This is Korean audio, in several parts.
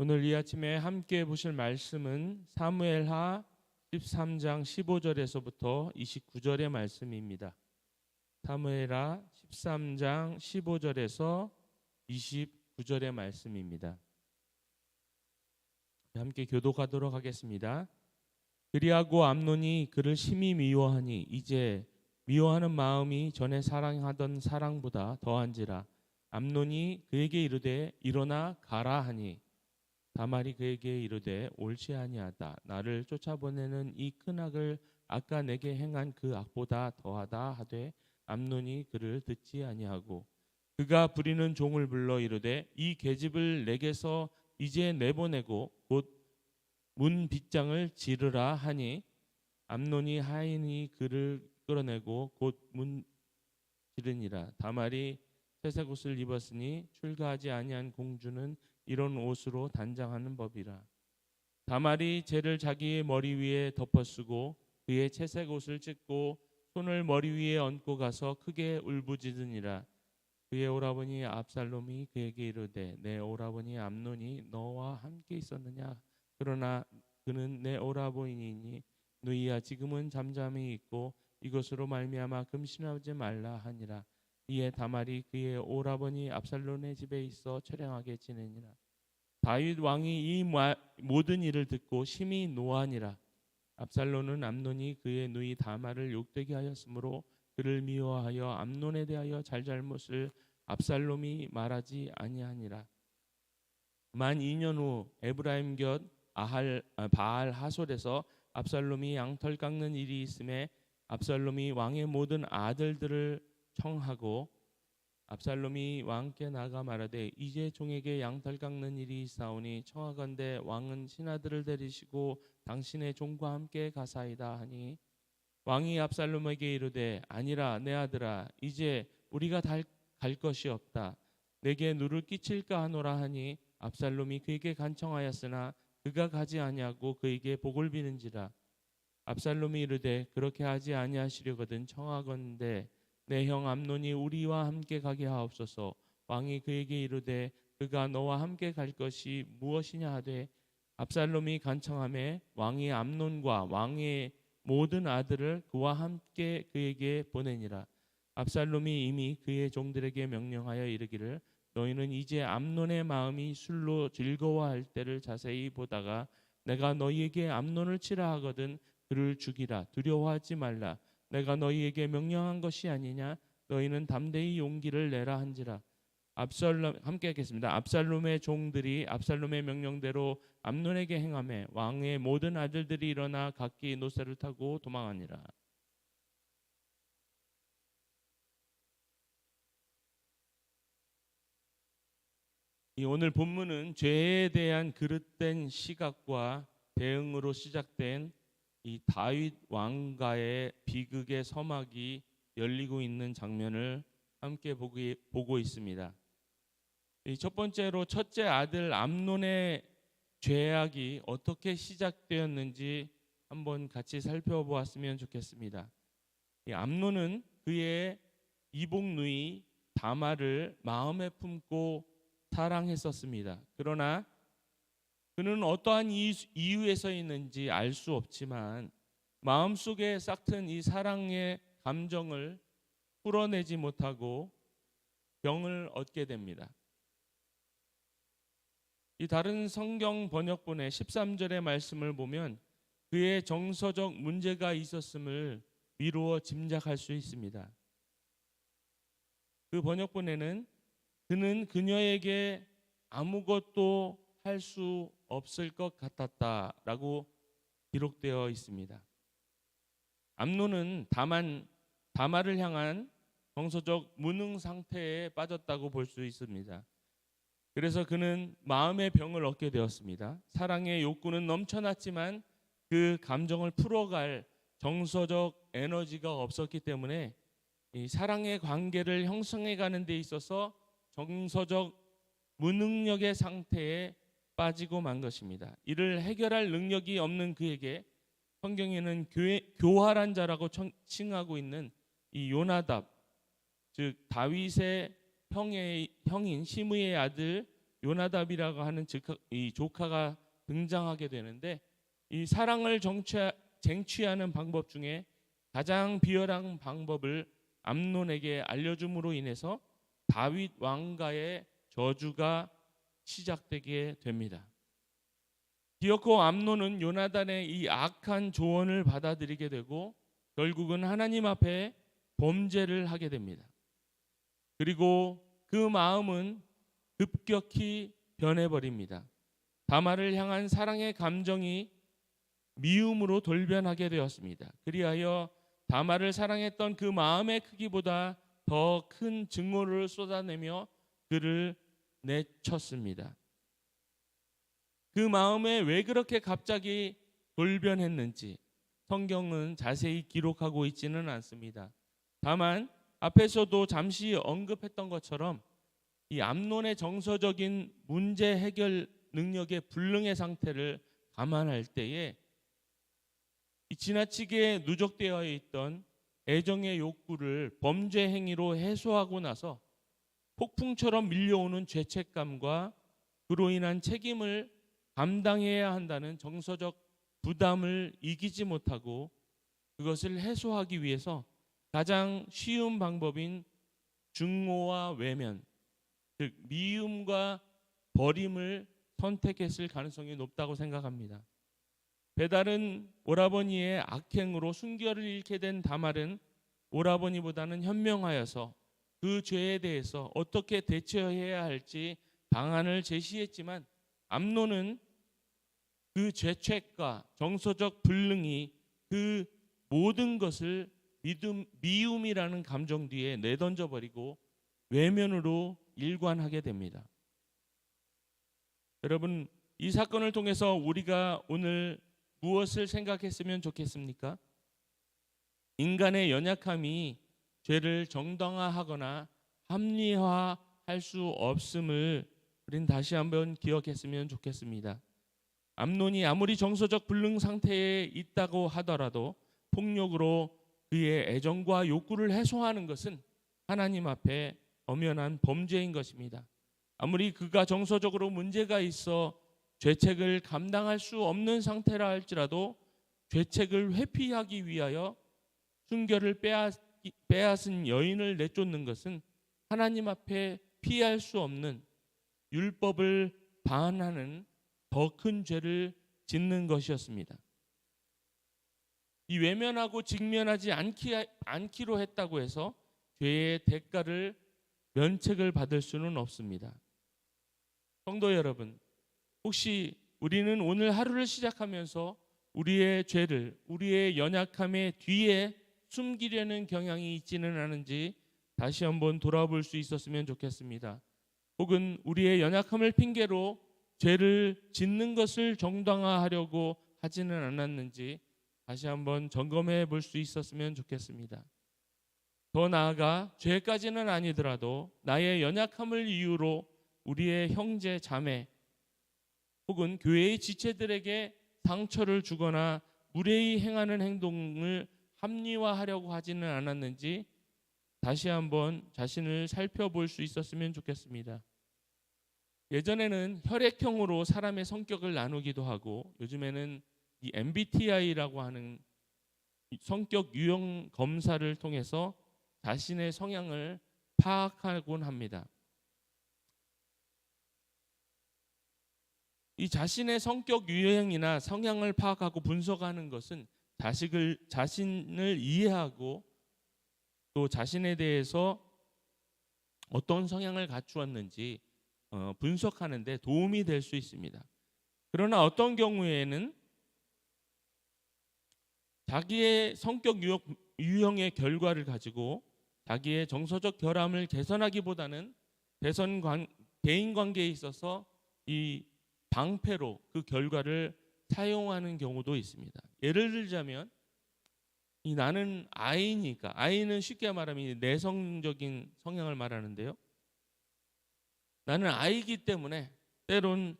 오늘 이 아침에 함께 보실 말씀은 사무엘하 13장 15절에서부터 29절의 말씀입니다. 사무엘하 13장 15절에서 29절의 말씀입니다. 함께 교독하도록 하겠습니다. 그리하고 암논이 그를 심히 미워하니 이제 미워하는 마음이 전에 사랑하던 사랑보다 더한지라. 암논이 그에게 이르되 일어나 가라 하니 다말이 그에게 이르되 옳지 아니하다. 나를 쫓아보내는 이 큰 악을 아까 내게 행한 그 악보다 더하다 하되 암논이 그를 듣지 아니하고 그가 부리는 종을 불러 이르되 이 계집을 내게서 이제 내보내고 곧 문 빗장을 지르라 하니 암논이 하인이 그를 끌어내고 곧 문 지르니라. 다말이 회색 옷을 입었으니 출가하지 아니한 공주는 이런 옷으로 단장하는 법이라. 다말이 재를 자기의 머리 위에 덮어쓰고 그의 채색 옷을 찢고 손을 머리 위에 얹고 가서 크게 울부짖으니라. 그의 오라버니 압살롬이 그에게 이르되 내 오라버니 암논이 너와 함께 있었느냐? 그러나 그는 내 오라버니니 누이야 지금은 잠잠히 있고 이것으로 말미암아 금신하지 말라 하니라. 이에 다말이 그의 오라버니 압살롬의 집에 있어 처량하게 지내니라. 다윗 왕이 이 모든 일을 듣고 심히 노하니라. 압살롬은 암논이 그의 누이 다말을 욕되게 하였으므로 그를 미워하여 암논에 대하여 잘잘못을 압살롬이 말하지 아니하니라. 만 2년 후 에브라임 곁 바알 하솔에서 압살롬이 양털 깎는 일이 있음에 압살롬이 왕의 모든 아들들을 청하고 압살롬이 왕께 나가 말하되 이제 종에게 양털 깎는 일이 있사오니 청하건대 왕은 신하들을 데리시고 당신의 종과 함께 가사이다 하니 왕이 압살롬에게 이르되 아니라 내 아들아 이제 우리가 갈 것이 없다. 내게 누를 끼칠까 하노라 하니 압살롬이 그에게 간청하였으나 그가 가지 아니하고 그에게 복을 비는지라. 압살롬이 이르되 그렇게 하지 아니하시려거든 청하건대 내 형 암논이 우리와 함께 가게 하옵소서. 왕이 그에게 이르되 그가 너와 함께 갈 것이 무엇이냐 하되 압살롬이 간청하매 왕이 암논과 왕의 모든 아들을 그와 함께 그에게 보내니라. 압살롬이 이미 그의 종들에게 명령하여 이르기를 너희는 이제 암논의 마음이 술로 즐거워할 때를 자세히 보다가 내가 너희에게 암논을 치라 하거든 그를 죽이라. 두려워하지 말라. 내가 너희에게 명령한 것이 아니냐? 너희는 담대히 용기를 내라 한지라. 압살롬 함께 하겠습니다. 압살롬의 종들이 압살롬의 명령대로 암논에게 행하매 왕의 모든 아들들이 일어나 각기 노새를 타고 도망하니라. 이 오늘 본문은 죄에 대한 그릇된 시각과 대응으로 시작된 이 다윗 왕가의 비극의 서막이 열리고 있는 장면을 함께 보고 있습니다. 첫 번째로 첫째 아들 암논의 죄악이 어떻게 시작되었는지 한번 같이 살펴보았으면 좋겠습니다. 이 암논은 그의 이복 누이 다말을 마음에 품고 사랑했었습니다. 그러나 그는 어떠한 이유에서였는지 알 수 없지만 마음속에 싹튼 이 사랑의 감정을 풀어내지 못하고 병을 얻게 됩니다. 이 다른 성경 번역본의 13절의 말씀을 보면 그의 정서적 문제가 있었음을 미루어 짐작할 수 있습니다. 그 번역본에는 그는 그녀에게 아무것도 할 수 없을 것 같았다라고 기록되어 있습니다. 암논은 다만 다말을 향한 정서적 무능 상태에 빠졌다고 볼 수 있습니다. 그래서 그는 마음의 병을 얻게 되었습니다. 사랑의 욕구는 넘쳐났지만 그 감정을 풀어갈 정서적 에너지가 없었기 때문에 이 사랑의 관계를 형성해 가는 데 있어서 정서적 무능력의 상태에 빠지고 만 것입니다. 이를 해결할 능력이 없는 그에게 성경에는 교활한 자라고 칭하고 있는 이 요나답, 즉 다윗의 형인 시므의 아들 요나답이라고 하는 이 조카가 등장하게 되는데, 이 사랑을 쟁취하는 방법 중에 가장 비열한 방법을 암논에게 알려줌으로 인해서 다윗 왕가의 저주가 시작되게 됩니다. 기어코 암논은 요나단의 이 악한 조언을 받아들이게 되고 결국은 하나님 앞에 범죄를 하게 됩니다. 그리고 그 마음은 급격히 변해버립니다. 다말을 향한 사랑의 감정이 미움으로 돌변하게 되었습니다. 그리하여 다말을 사랑했던 그 마음의 크기보다 더 큰 증오를 쏟아내며 그를 내쳤습니다. 그 마음에 왜 그렇게 갑자기 돌변했는지 성경은 자세히 기록하고 있지는 않습니다. 다만 앞에서도 잠시 언급했던 것처럼 이 암논의 정서적인 문제 해결 능력의 불능의 상태를 감안할 때에 이 지나치게 누적되어 있던 애정의 욕구를 범죄 행위로 해소하고 나서 폭풍처럼 밀려오는 죄책감과 그로 인한 책임을 감당해야 한다는 정서적 부담을 이기지 못하고 그것을 해소하기 위해서 가장 쉬운 방법인 증오와 외면, 즉 미움과 버림을 선택했을 가능성이 높다고 생각합니다. 배달은 오라버니의 악행으로 순결을 잃게 된 다말은 오라버니보다는 현명하여서 그 죄에 대해서 어떻게 대처해야 할지 방안을 제시했지만 암논은 그 죄책과 정서적 불능이 그 모든 것을 미움이라는 감정 뒤에 내던져 버리고 외면으로 일관하게 됩니다. 여러분, 이 사건을 통해서 우리가 오늘 무엇을 생각했으면 좋겠습니까? 인간의 연약함이 죄를 정당화하거나 합리화할 수 없음을 우린 다시 한번 기억했으면 좋겠습니다. 암논이 아무리 정서적 불능 상태에 있다고 하더라도 폭력으로 그의 애정과 욕구를 해소하는 것은 하나님 앞에 엄연한 범죄인 것입니다. 아무리 그가 정서적으로 문제가 있어 죄책을 감당할 수 없는 상태라 할지라도 죄책을 회피하기 위하여 순결을 빼앗은 여인을 내쫓는 것은 하나님 앞에 피할 수 없는 율법을 반하는 더 큰 죄를 짓는 것이었습니다. 이 외면하고 직면하지 않기로 했다고 해서 죄의 대가를 면책을 받을 수는 없습니다. 성도 여러분, 혹시 우리는 오늘 하루를 시작하면서 우리의 죄를, 우리의 연약함의 뒤에 숨기려는 경향이 있지는 않은지 다시 한번 돌아볼 수 있었으면 좋겠습니다. 혹은 우리의 연약함을 핑계로 죄를 짓는 것을 정당화하려고 하지는 않았는지 다시 한번 점검해 볼 수 있었으면 좋겠습니다. 더 나아가 죄까지는 아니더라도 나의 연약함을 이유로 우리의 형제, 자매 혹은 교회의 지체들에게 상처를 주거나 무례히 행하는 행동을 합리화하려고 하지는 않았는지 다시 한번 자신을 살펴볼 수 있었으면 좋겠습니다. 예전에는 혈액형으로 사람의 성격을 나누기도 하고 요즘에는 이 MBTI라고 하는 성격 유형 검사를 통해서 자신의 성향을 파악하곤 합니다. 이 자신의 성격 유형이나 성향을 파악하고 분석하는 것은 자신을 이해하고 또 자신에 대해서 어떤 성향을 갖추었는지 분석하는 데 도움이 될 수 있습니다. 그러나 어떤 경우에는 자기의 성격 유형의 결과를 가지고 자기의 정서적 결함을 개선하기보다는 대인 관계에 있어서 이 방패로 그 결과를 사용하는 경우도 있습니다. 예를 들자면 나는 I니까, I는 쉽게 말하면 내성적인 성향을 말하는데요. 나는 I이기 때문에 때론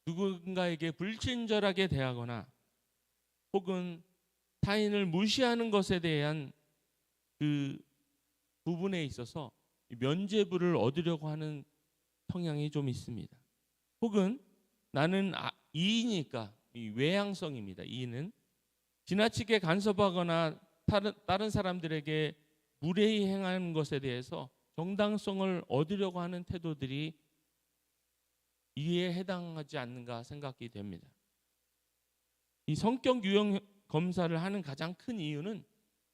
누군가에게 불친절하게 대하거나 혹은 타인을 무시하는 것에 대한 그 부분에 있어서 면죄부를 얻으려고 하는 성향이 좀 있습니다. 혹은 나는 이이니까, 이 외향성입니다. 이는 지나치게 간섭하거나 다른 사람들에게 무례히 행하는 것에 대해서 정당성을 얻으려고 하는 태도들이 이에 해당하지 않는가 생각이 됩니다. 이 성격 유형 검사를 하는 가장 큰 이유는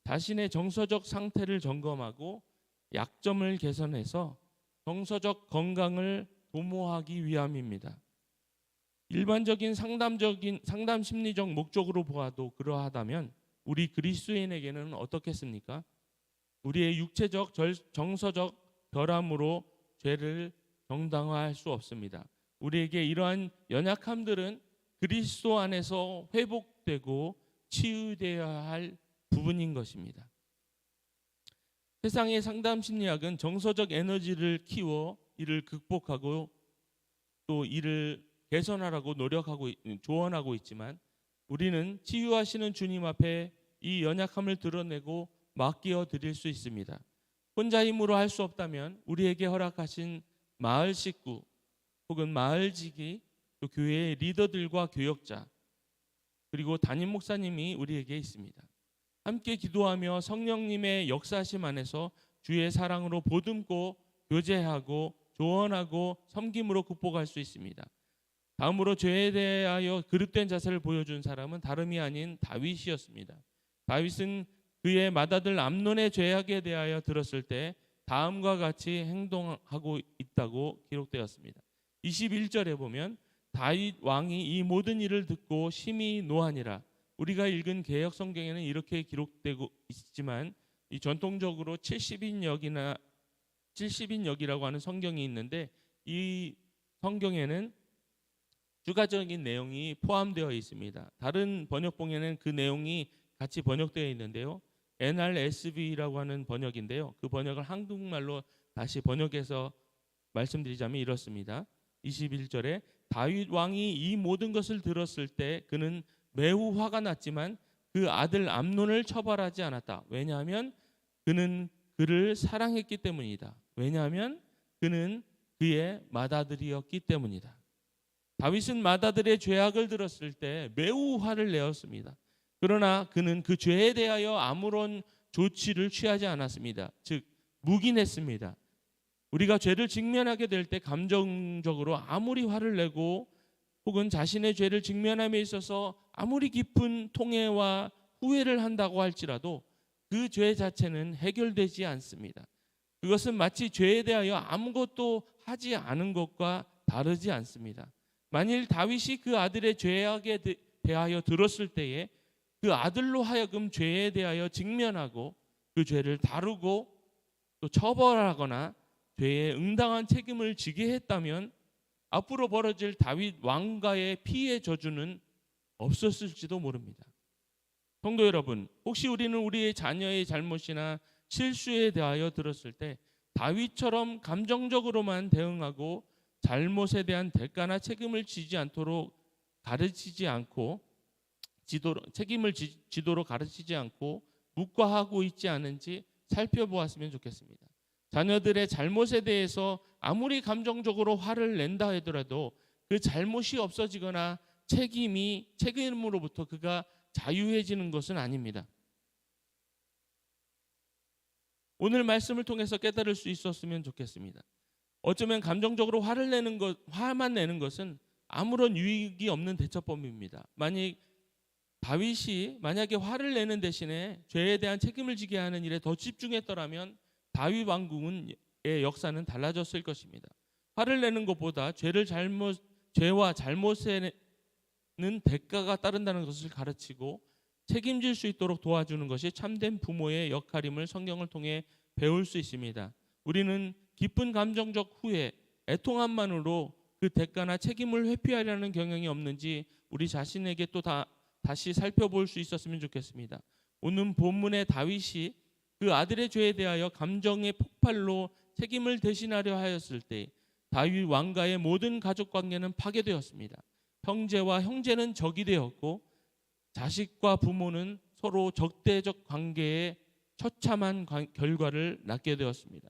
자신의 정서적 상태를 점검하고 약점을 개선해서 정서적 건강을 도모하기 위함입니다. 일반적인 상담 심리적 목적으로 보아도 그러하다면 우리 그리스도인에게는 어떻겠습니까? 우리의 육체적 정서적 결함으로 죄를 정당화할 수 없습니다. 우리에게 이러한 연약함들은 그리스도 안에서 회복되고 치유되어야 할 부분인 것입니다. 세상의 상담 심리학은 정서적 에너지를 키워 이를 극복하고 또 이를 개선하라고 조언하고 있지만 우리는 치유하시는 주님 앞에 이 연약함을 드러내고 맡겨 드릴 수 있습니다. 혼자 힘으로 할 수 없다면 우리에게 허락하신 마을 식구 혹은 마을지기, 또 교회의 리더들과 교역자, 그리고 담임 목사님이 우리에게 있습니다. 함께 기도하며 성령님의 역사심 안에서 주의 사랑으로 보듬고 교제하고 조언하고 섬김으로 극복할 수 있습니다. 다음으로 죄에 대하여 그릇된 자세를 보여준 사람은 다름이 아닌 다윗이었습니다. 다윗은 그의 맏아들 암논의 죄악에 대하여 들었을 때 다음과 같이 행동하고 있다고 기록되었습니다. 21절에 보면 다윗 왕이 이 모든 일을 듣고 심히 노하니라. 우리가 읽은 개역 성경에는 이렇게 기록되고 있지만 이 전통적으로 70인역이라고 하는 성경이 있는데 이 성경에는 추가적인 내용이 포함되어 있습니다. 다른 번역본에는 그 내용이 같이 번역되어 있는데요. NRSV라고 하는 번역인데요. 그 번역을 한국말로 다시 번역해서 말씀드리자면 이렇습니다. 21절에 다윗 왕이 이 모든 것을 들었을 때 그는 매우 화가 났지만 그 아들 암논을 처벌하지 않았다. 왜냐하면 그는 그를 사랑했기 때문이다. 왜냐하면 그는 그의 맏아들이었기 때문이다. 다윗은 맏아들의 죄악을 들었을 때 매우 화를 내었습니다. 그러나 그는 그 죄에 대하여 아무런 조치를 취하지 않았습니다. 즉 묵인했습니다. 우리가 죄를 직면하게 될 때 감정적으로 아무리 화를 내고 혹은 자신의 죄를 직면함에 있어서 아무리 깊은 통회와 후회를 한다고 할지라도 그 죄 자체는 해결되지 않습니다. 그것은 마치 죄에 대하여 아무것도 하지 않은 것과 다르지 않습니다. 만일 다윗이 그 아들의 죄악에 대하여 들었을 때에 그 아들로 하여금 죄에 대하여 직면하고 그 죄를 다루고 또 처벌하거나 죄에 응당한 책임을 지게 했다면 앞으로 벌어질 다윗 왕가의 피해 저주는 없었을지도 모릅니다. 성도 여러분, 혹시 우리는 우리의 자녀의 잘못이나 실수에 대하여 들었을 때 다윗처럼 감정적으로만 대응하고 잘못에 대한 대가나 책임을 지지 않도록 가르치지 않고 책임을 지도록 가르치지 않고 묵과하고 있지 않은지 살펴보았으면 좋겠습니다. 자녀들의 잘못에 대해서 아무리 감정적으로 화를 낸다 하더라도 그 잘못이 없어지거나 책임으로부터 그가 자유해지는 것은 아닙니다. 오늘 말씀을 통해서 깨달을 수 있었으면 좋겠습니다. 어쩌면 감정적으로 화만 내는 것은 아무런 유익이 없는 대처법입니다. 만약에 화를 내는 대신에 죄에 대한 책임을 지게 하는 일에 더 집중했더라면 다윗 왕국의 역사는 달라졌을 것입니다. 화를 내는 것보다 죄와 잘못에는 대가가 따른다는 것을 가르치고 책임질 수 있도록 도와주는 것이 참된 부모의 역할임을 성경을 통해 배울 수 있습니다. 우리는 깊은 감정적 후회, 애통함만으로 그 대가나 책임을 회피하려는 경향이 없는지 우리 자신에게 또 다시 살펴볼 수 있었으면 좋겠습니다. 오늘 본문의 다윗이 그 아들의 죄에 대하여 감정의 폭발로 책임을 대신하려 하였을 때 다윗 왕가의 모든 가족 관계는 파괴되었습니다. 형제와 형제는 적이 되었고 자식과 부모는 서로 적대적 관계에 처참한 결과를 낳게 되었습니다.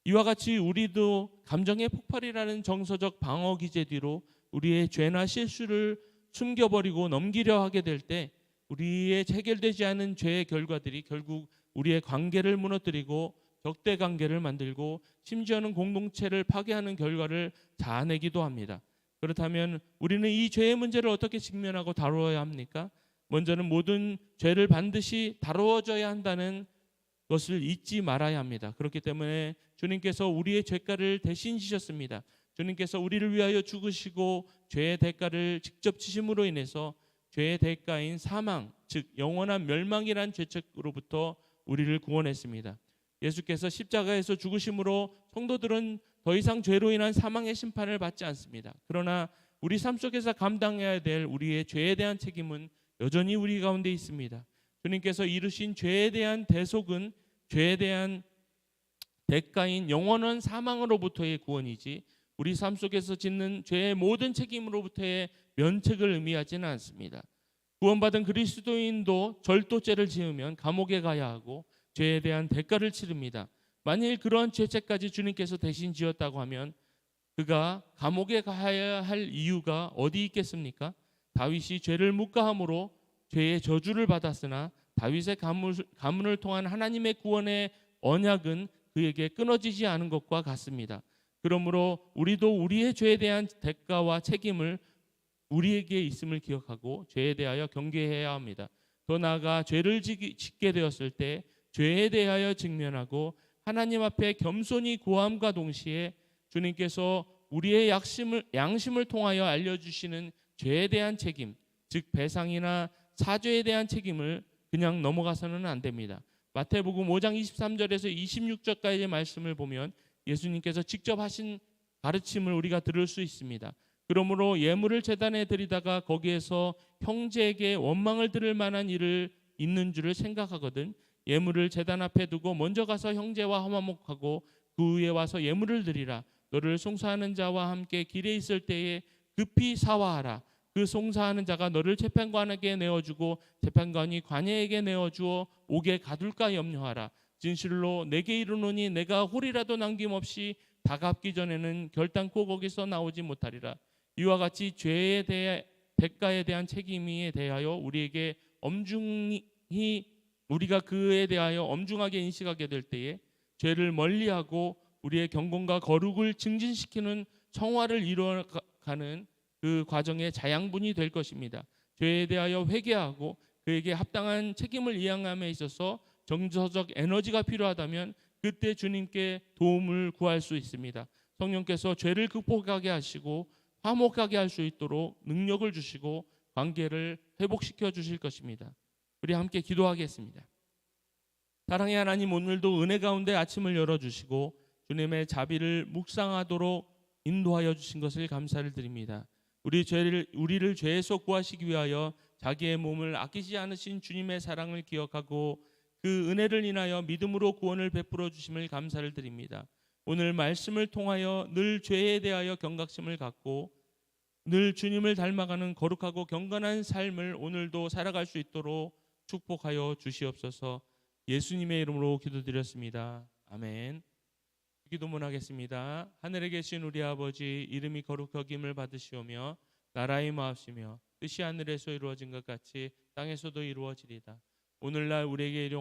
이와 같이 우리도 감정의 폭발이라는 정서적 방어 기제 뒤로 우리의 죄나 실수를 숨겨버리고 넘기려 하게 될 때 우리의 해결되지 않은 죄의 결과들이 결국 우리의 관계를 무너뜨리고 적대 관계를 만들고 심지어는 공동체를 파괴하는 결과를 자아내기도 합니다. 그렇다면 우리는 이 죄의 문제를 어떻게 직면하고 다루어야 합니까? 먼저는 모든 죄를 반드시 다루어져야 한다는 것을 잊지 말아야 합니다. 그렇기 때문에 주님께서 우리의 죄가를 대신 지셨습니다. 주님께서 우리를 위하여 죽으시고 죄의 대가를 직접 지심으로 인해서 죄의 대가인 사망, 즉 영원한 멸망이란 죄책으로부터 우리를 구원했습니다. 예수께서 십자가에서 죽으심으로 성도들은 더 이상 죄로 인한 사망의 심판을 받지 않습니다. 그러나 우리 삶 속에서 감당해야 될 우리의 죄에 대한 책임은 여전히 우리 가운데 있습니다. 주님께서 이루신 죄에 대한 대속은 죄에 대한 대가인 영원한 사망으로부터의 구원이지 우리 삶 속에서 짓는 죄의 모든 책임으로부터의 면책을 의미하지는 않습니다. 구원받은 그리스도인도 절도죄를 지으면 감옥에 가야 하고 죄에 대한 대가를 치릅니다. 만일 그러한 죄책까지 주님께서 대신 지었다고 하면 그가 감옥에 가야 할 이유가 어디 있겠습니까? 다윗이 죄를 묵과함으로 죄의 저주를 받았으나 다윗의 가문을 통한 하나님의 구원의 언약은 그에게 끊어지지 않은 것과 같습니다. 그러므로 우리도 우리의 죄에 대한 대가와 책임을 우리에게 있음을 기억하고 죄에 대하여 경계해야 합니다. 더 나아가 죄를 짓게 되었을 때 죄에 대하여 직면하고 하나님 앞에 겸손히 구함과 동시에 주님께서 우리의 양심을 통하여 알려주시는 죄에 대한 책임, 즉 배상이나 사죄에 대한 책임을 그냥 넘어가서는 안 됩니다. 마태복음 5장 23절에서 26절까지의 말씀을 보면 예수님께서 직접 하신 가르침을 우리가 들을 수 있습니다. 그러므로 예물을 제단에 드리다가 거기에서 형제에게 원망을 들을 만한 일을 있는 줄을 생각하거든 예물을 제단 앞에 두고 먼저 가서 형제와 화목하고 그 후에 와서 예물을 드리라. 너를 송사하는 자와 함께 길에 있을 때에 급히 사화하라. 그 송사하는 자가 너를 재판관에게 내어주고 재판관이 관예에게 내어주어 옥에 가둘까 염려하라. 진실로 내게 이르노니 내가 홀이라도 남김없이 다 갚기 전에는 결단코 거기서 나오지 못하리라. 이와 같이 죄에 대해 대가에 대한 책임에 대하여 우리에게 우리가 그에 대하여 엄중하게 인식하게 될 때에 죄를 멀리하고 우리의 경건과 거룩을 증진시키는 성화를 이루어가는 그 과정의 자양분이 될 것입니다. 죄에 대하여 회개하고 그에게 합당한 책임을 이행함에 있어서 정서적 에너지가 필요하다면 그때 주님께 도움을 구할 수 있습니다. 성령께서 죄를 극복하게 하시고 화목하게 할 수 있도록 능력을 주시고 관계를 회복시켜 주실 것입니다. 우리 함께 기도하겠습니다. 사랑의 하나님, 오늘도 은혜 가운데 아침을 열어주시고 주님의 자비를 묵상하도록 인도하여 주신 것을 감사를 드립니다. 우리를 죄에서 구하시기 위하여 자기의 몸을 아끼지 않으신 주님의 사랑을 기억하고 그 은혜를 인하여 믿음으로 구원을 베풀어 주심을 감사를 드립니다. 오늘 말씀을 통하여 늘 죄에 대하여 경각심을 갖고 늘 주님을 닮아가는 거룩하고 경건한 삶을 오늘도 살아갈 수 있도록 축복하여 주시옵소서. 예수님의 이름으로 기도드렸습니다. 아멘. 기도문 하겠습니다. 하늘에 계신 우리 아버지, 이름이 거룩하김을 받으시오며 나라의 마옵시며 뜻이 하늘에서 이루어진 것 같이 땅에서도 이루어지리다. 오늘날 우리에게 일용할